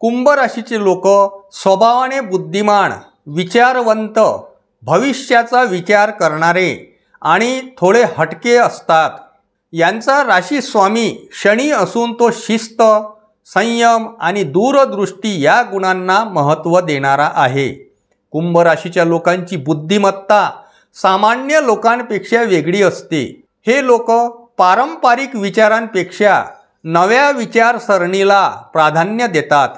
कुंभ राशीचे लोक स्वभावाने बुद्धिमान, विचारवंत, भविष्याचा विचार करणारे आणि थोडे हटके असतात। यांचा राशी स्वामी शनी असून तो शिस्त, संयम आणि दूरदृष्टी या गुणांना महत्त्व देणारा आहे। कुंभ राशीच्या लोकांची बुद्धिमत्ता सामान्य लोकांपेक्षा वेगळी असते। हे लोक पारंपरिक विचारांपेक्षा नव्या विचारसरणीला प्राधान्य देतात।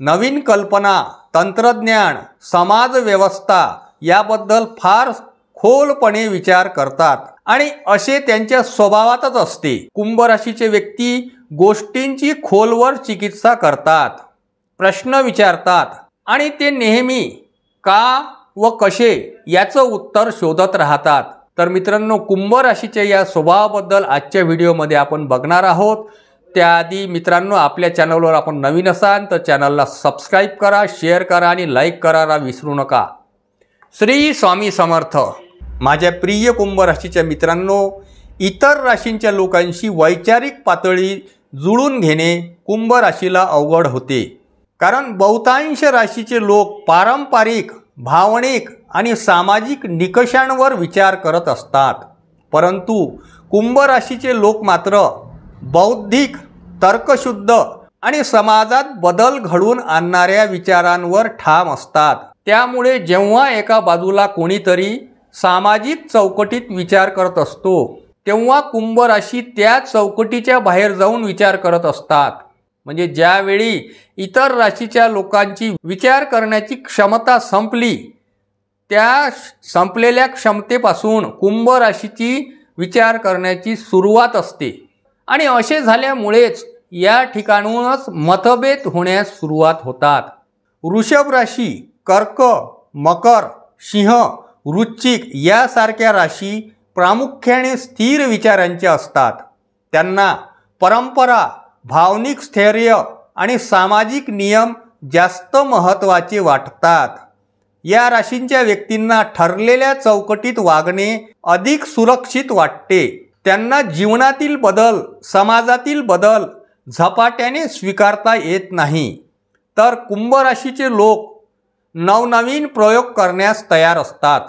नवीन कल्पना, तंत्रज्ञान, समाजव्यवस्था याबद्दल फार खोलपणे विचार करतात आणि असे त्यांच्या स्वभावातच असते। कुंभ राशीचे व्यक्ती गोष्टींची खोलवर चिकित्सा करतात, प्रश्न विचारतात आणि ते नेहमी का व कसे याचं उत्तर शोधत राहतात। तर मित्रांनो, कुंभ राशीच्या या स्वभावाबद्दल आजच्या व्हिडिओमध्ये आपण बघणार आहोत। त्याआधी मित्रांनो, आपल्या चॅनलवर आपण नवीन असाल तर चॅनलला सबस्क्राईब करा, शेअर करा आणि लाईक करायला विसरू नका। श्री स्वामी समर्थ। माझ्या प्रिय कुंभ राशीच्या मित्रांनो, इतर राशींच्या लोकांशी वैचारिक पातळी जुळून घेणे कुंभ राशीला अवघड होते, कारण बहुतांश राशीचे लोक पारंपरिक, भावनिक आणि सामाजिक निकषांवर विचार करत असतात। परंतु कुंभ राशीचे लोक मात्र बौद्धिक, तर्कशुद्ध आणि समाजात बदल घडवून आणणाऱ्या विचारांवर ठाम असतात। त्यामुळे जेव्हा एका बाजूला कोणीतरी सामाजिक चौकटीत विचार करत असतो, तेव्हा कुंभ राशी त्या चौकटीच्या बाहेर जाऊन विचार करत असतात। म्हणजे ज्यावेळी इतर राशीच्या लोकांची विचार करण्याची क्षमता संपली, त्या संपलेल्या क्षमतेपासून कुंभ राशीची विचार करण्याची सुरुवात असते आणि असे झाल्यामुळेच या ठिकाणूनच मतभेद होण्यास सुरुवात होतात। वृषभ राशी, कर्क, मकर, सिंह, वृश्चिक यासारख्या राशी प्रामुख्याने स्थिर विचारांच्या असतात। त्यांना परंपरा, भावनिक स्थैर्य आणि सामाजिक नियम जास्त महत्त्वाचे वाटतात। या राशींच्या व्यक्तींना ठरलेल्या चौकटीत वागणे अधिक सुरक्षित वाटते। त्यांना जीवनातील बदल, समाजातील बदल झपाट्याने स्वीकारता येत नाही। तर कुंभ राशीचे लोक नवनवीन प्रयोग करण्यास तयार असतात,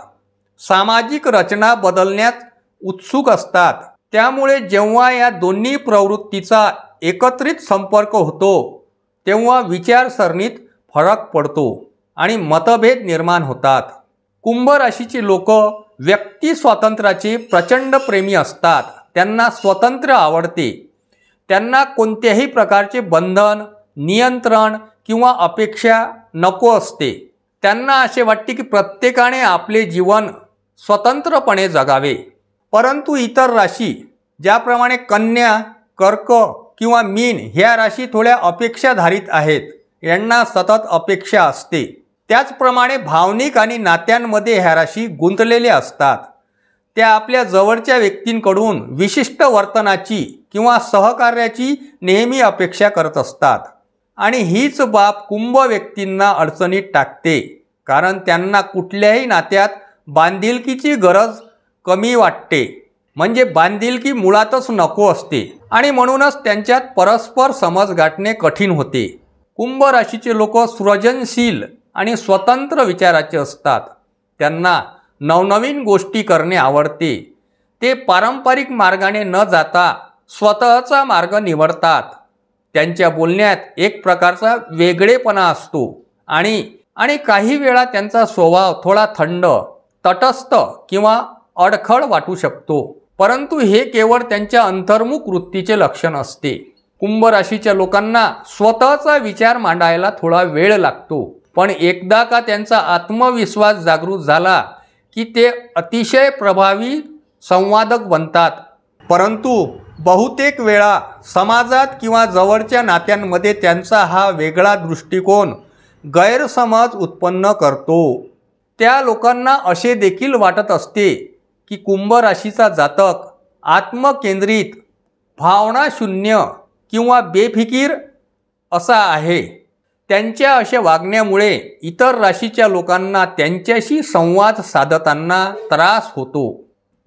सामाजिक रचना बदलण्यास उत्सुक असतात। त्यामुळे जेव्हा या दोन्ही प्रवृत्तीचा एकत्रित संपर्क होतो, तेव्हा विचारसरणीत फरक पडतो आणि मतभेद निर्माण होतात। कुंभ राशीचे लोक व्यक्ती स्वातंत्र्याचे प्रचंड प्रेमी असतात। त्यांना स्वातंत्र्य आवडते। त्यांना कोणत्याही प्रकारचे बंधन, नियंत्रण किंवा अपेक्षा नको असते। त्यांना असे वाटते की प्रत्येकाने आपले जीवन स्वतंत्रपणे जगावे। परंतु इतर राशी, ज्याप्रमाणे कन्या, कर्क किंवा मीन ह्या राशी थोड्या अपेक्षाधारित आहेत, यांना सतत अपेक्षा असते। त्याचप्रमाणे भावनिक आणि नात्यांमध्ये ह्या राशी गुंतलेल्या असतात। त्या आपल्या जवळच्या व्यक्तींकडून विशिष्ट वर्तनाची किंवा सहकार्याची नेहमी अपेक्षा करत असतात आणि हीच बाब कुंभ व्यक्तींना अडचणीत टाकते, कारण त्यांना कुठल्याही नात्यात बांधिलकीची गरज कमी वाटते। म्हणजे बांधिलकी मुळातच नको असते आणि म्हणूनच त्यांच्यात परस्पर समज गाठणे कठीण होते। कुंभ राशीचे लोक सृजनशील आणि स्वतंत्र विचाराचे असतात। त्यांना नवनवीन गोष्टी करणे आवडते। ते पारंपरिक मार्गाने न जाता स्वतःचा मार्ग निवडतात। त्यांच्या बोलण्यात एक प्रकारचा वेगळेपणा असतो आणि काही वेळा त्यांचा स्वभाव थोडा थंड, तटस्थ किंवा अडखळ वाटू शकतो। परंतु हे केवळ त्यांच्या अंतर्मुख वृत्तीचे लक्षण असते। कुंभ राशीच्या लोकांना स्वतःचा विचार मांडायला थोडा वेळ लागतो, पण एकदा का त्यांचा आत्मविश्वास जागृत झाला की ते अतिशय प्रभावी संवादक बनतात। परंतु बहुतेक वेळा समाजात किंवा जवळच्या नात्यांमध्ये त्यांचा हा वेगळा दृष्टिकोन गैरसमज उत्पन्न करतो। त्या लोकांना असे देखील वाटत असते की कुंभ राशीचा जातक आत्मकेंद्रित, भावनाशून्य किंवा बेफिकीर असा आहे। त्यांच्या अशा वागण्यामुळे इतर राशीच्या लोकांना त्यांच्याशी संवाद साधताना त्रास होतो।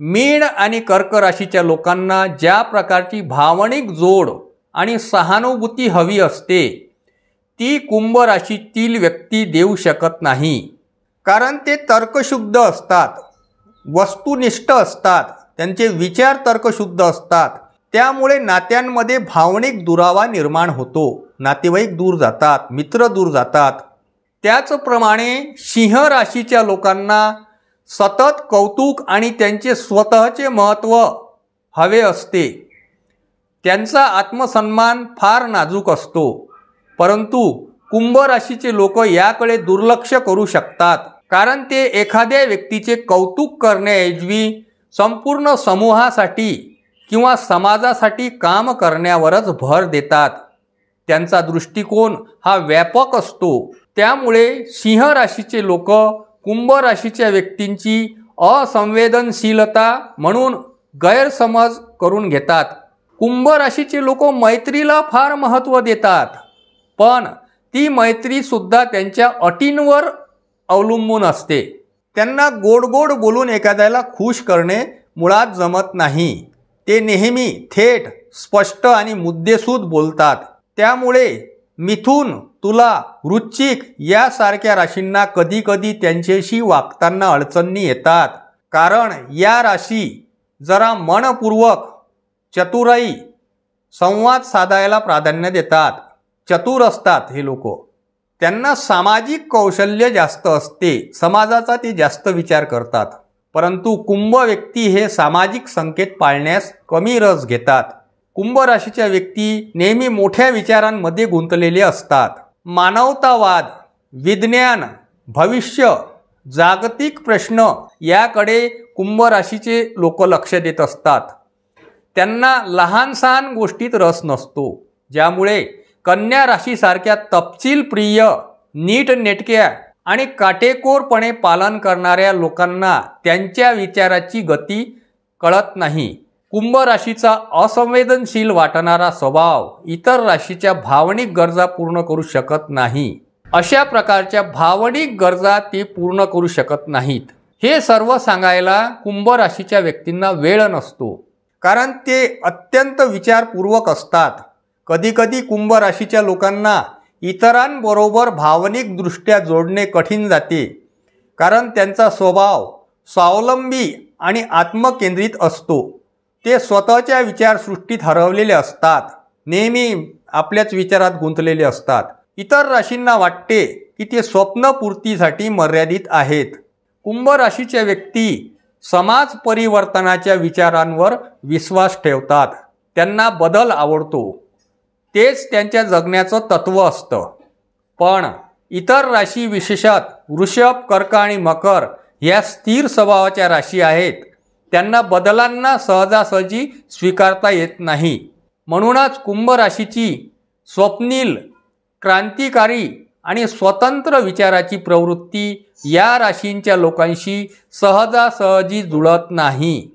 मीन आणि कर्क राशीच्या लोकांना ज्या प्रकारची भावनिक जोड आणि सहानुभूती हवी असते, ती कुंभ राशीतील व्यक्ती देऊ शकत नाही. कारण ते तर्कशुद्ध असतात, वस्तुनिष्ठ असतात, त्यांचे विचार तर्कशुद्ध असतात. त्यामुळे नात्यांमध्ये भावनिक दुरावा निर्माण होतो. नातेवाईक दूर जातात, मित्र दूर जातात. त्याचप्रमाणे सिंह राशीच्या लोकांना सतत कौतुक आणि त्यांचे स्वतःचे महत्त्व हवे असते. त्यांचा आत्मसन्मान फार नाजूक असतो. परंतु कुंभ राशीचे लोक याकडे दुर्लक्ष करू शकतात. कारण ते एखाद्या व्यक्तीचे कौतुक करण्याऐवजी संपूर्ण समूहासाठी किंवा समाजासाठी काम करण्यावरच भर देतात. त्यांचा दृष्टिकोन हा व्यापक असतो. त्यामुळे सिंह राशीचे लोक कुंभ राशीच्या व्यक्तींची असंवेदनशीलता म्हणून गैरसमज करून घेतात. कुंभ राशीचे लोक मैत्रीला फार महत्त्व देतात, पण ती मैत्रीसुद्धा त्यांच्या अटींवर अवलंबून असते. त्यांना गोड गोड बोलून एखाद्याला खुश करणे मुळात जमत नाही. ते नेहमी थेट, स्पष्ट आणि मुद्देसूद बोलतात. त्यामुळे मिथुन, तुला, वृश्चिक यासारख्या राशींना कधीकधी त्यांच्याशी वागताना अडचणी येतात. कारण या राशी जरा मनपूर्वक, चतुराई, संवाद साधायला प्राधान्य देतात. चतुर असतात हे लोक. त्यांना सामाजिक कौशल्य जास्त असते. समाजाचा ते जास्त विचार करतात. परंतु कुंभ व्यक्ती हे सामाजिक संकेत पाळण्यास कमी रस घेतात. कुंभ राशीच्या व्यक्ती नेहमी मोठ्या विचारांमध्ये गुंतलेले असतात. मानवतावाद, विज्ञान, भविष्य, जागतिक प्रश्न याकडे कुंभ राशीचे लोक लक्ष देत असतात. त्यांना लहान सहान गोष्टीत रस नसतो. ज्यामुळे कन्या राशीसारख्या तपशीलप्रिय, नीटनेटक्या आणि काटेकोरपणे पालन करणाऱ्या लोकांना त्यांच्या विचाराची गती कळत नाही. कुंभ राशीचा असंवेदनशील वाटणारा स्वभाव इतर राशीच्या भावनिक गरजा पूर्ण करू शकत नाही. अशा प्रकारच्या भावनिक गरजा ते पूर्ण करू शकत नाहीत. हे सर्व सांगायला कुंभ राशीच्या व्यक्तींना वेळ नसतो. कारण ते अत्यंत विचारपूर्वक असतात. कधीकधी कुंभ राशीच्या लोकांना इतरांबरोबर भावनिकदृष्ट्या जोडणे कठीण जाते. कारण त्यांचा स्वभाव स्वावलंबी आणि आत्मकेंद्रित असतो. ते स्वतःच्या विचारसृष्टीत हरवलेले असतात. नेहमी आपल्याच विचारात गुंतलेले असतात. इतर राशींना वाटते की ते स्वप्नपूर्तीसाठी मर्यादित आहेत. कुंभ राशीच्या व्यक्ती समाज परिवर्तनाच्या विचारांवर विश्वास ठेवतात. त्यांना बदल आवडतो. तेच त्यांच्या जगण्याचं तत्त्व असतं. पण इतर राशी, विशेषत वृषभ, कर्क आणि मकर या स्थिर स्वभावाच्या राशी आहेत. त्यांना बदलांना सहजासहजी स्वीकारता येत नाही. म्हणूनच कुंभ राशीची स्वप्नील, क्रांतिकारी आणि स्वतंत्र विचाराची प्रवृत्ती या राशींच्या लोकांशी सहजासहजी जुळत नाही.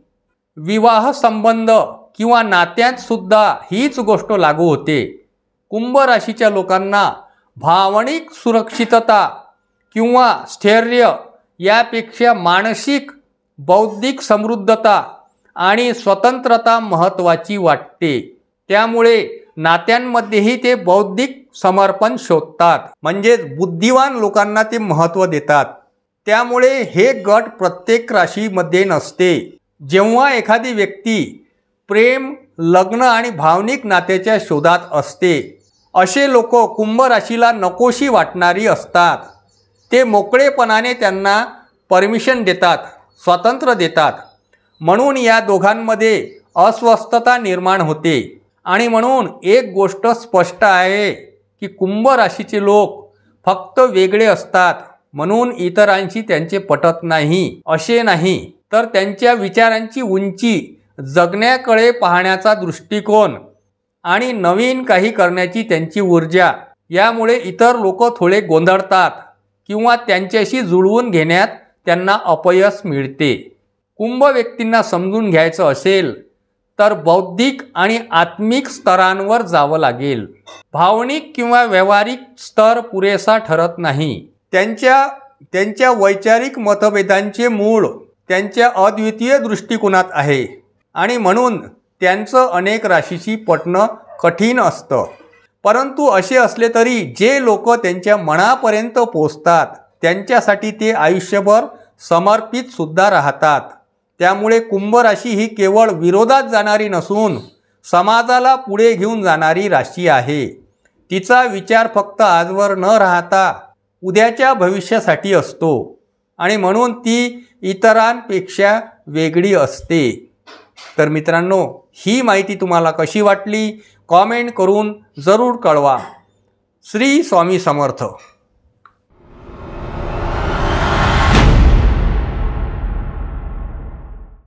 विवाह संबंध किंवा नात्यात सुद्धा हीच गोष्ट लागू होते. कुंभ राशीच्या लोकांना भावनिक सुरक्षितता किंवा स्थैर्य यापेक्षा मानसिक, बौद्धिक समृद्धता आणि स्वतंत्रता महत्त्वाची वाटते. त्यामुळे नात्यांमध्येही ते बौद्धिक समर्पण शोधतात. म्हणजेच बुद्धिवान लोकांना ते महत्त्व देतात. त्यामुळे हे गट प्रत्येक राशीमध्ये नसते. जेव्हा एखादी व्यक्ती प्रेम, लग्न आणि भावनिक नात्याच्या शोधात असते, असे लोक कुंभ राशीला नकोशी वाटणारी असतात. ते मोकळेपणाने त्यांना परमिशन देतात, स्वातंत्र्य देतात. म्हणून या दोघांमध्ये अस्वस्थता निर्माण होते. आणि म्हणून एक गोष्ट स्पष्ट आहे की कुंभ राशीचे लोक फक्त वेगळे असतात म्हणून इतरांशी त्यांचे पटत नाही असे नाही, तर त्यांच्या विचारांची उंची, जगण्याकडे पाहण्याचा दृष्टिकोन आणि नवीन काही करण्याची त्यांची ऊर्जा यामुळे इतर लोक थोडे गोंधळतात किंवा त्यांच्याशी जुळवून घेण्यात त्यांना अपयश मिळते. कुंभ व्यक्तींना समजून घ्यायचं असेल तर बौद्धिक आणि आत्मिक स्तरांवर जावं लागेल. भावनिक किंवा व्यावहारिक स्तर पुरेसा ठरत नाही. त्यांच्या वैचारिक मतभेदांचे मूळ त्यांच्या अद्वितीय दृष्टिकोनात आहे आणि म्हणून त्यांचं अनेक राशीशी पटणं कठीण असतं. परंतु असे असले तरी जे लोक त्यांच्या मनापर्यंत पोचतात त्यांच्यासाठी ते आयुष्यभर समर्पित सुद्धा राहतात. त्यामुळे कुंभ राशी ही केवळ विरोधात जाणारी नसून समाजाला पुढे घेऊन जाणारी राशी आहे. तिचा विचार फक्त आजवर न राहता उद्याच्या भविष्यासाठी असतो आणि म्हणून ती इतरांपेक्षा वेगळी असते. तर मित्रांनो, ही माहिती तुम्हाला कशी वाटली कॉमेंट करून जरूर कळवा. श्री स्वामी समर्थ.